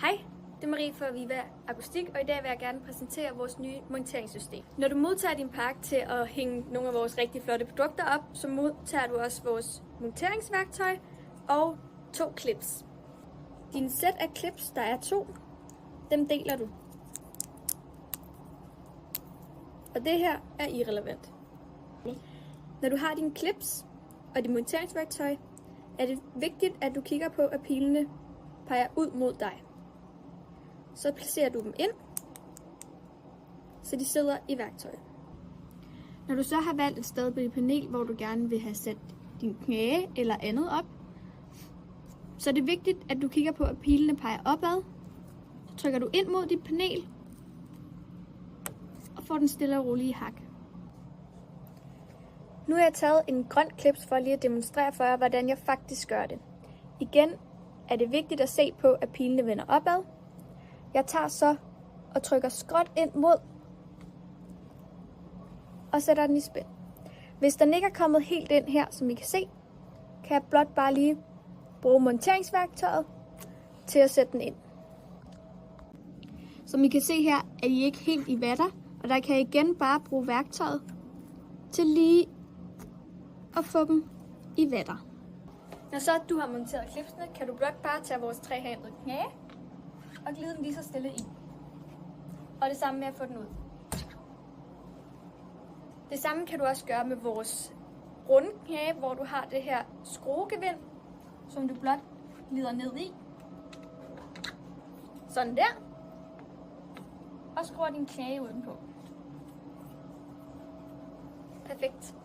Hej, det er Marie fra Viva Akustik, og i dag vil jeg gerne præsentere vores nye monteringssystem. Når du modtager din pakke til at hænge nogle af vores rigtig flotte produkter op, så modtager du også vores monteringsværktøj og 2 clips. Din sæt af clips, der er 2, dem deler du. Og det her er irrelevant. Når du har dine clips og dit monteringsværktøj, er det vigtigt, at du kigger på, at pilene peger ud mod dig. Så placerer du dem ind, så de sidder i værktøjet. Når du så har valgt et sted på dit panel, hvor du gerne vil have sat din knæ eller andet op, så er det vigtigt, at du kigger på, at pilene peger opad. Så trykker du ind mod dit panel og får den stille og roligt i hak. Nu har jeg taget en grøn clips for lige at demonstrere for jer, hvordan jeg faktisk gør det. Igen er det vigtigt at se på, at pilene vender opad. Jeg tager så og trykker skråt ind mod og sætter den i spænd. Hvis den ikke er kommet helt ind her, som I kan se, kan jeg blot bare lige bruge monteringsværktøjet til at sætte den ind. Som I kan se her, er I ikke helt i vatter, og der kan jeg igen bare bruge værktøjet til lige at få dem i vatter. Når så du har monteret klipsene, kan du blot bare tage vores trehandlede knæ og glide dem lige så stille i. Og det samme med at få den ud. Det samme kan du også gøre med vores runde knæ, hvor du har det her skruegevind, som du blot glider ned i. Sådan der. Og skruer din knæ udenpå. Perfekt.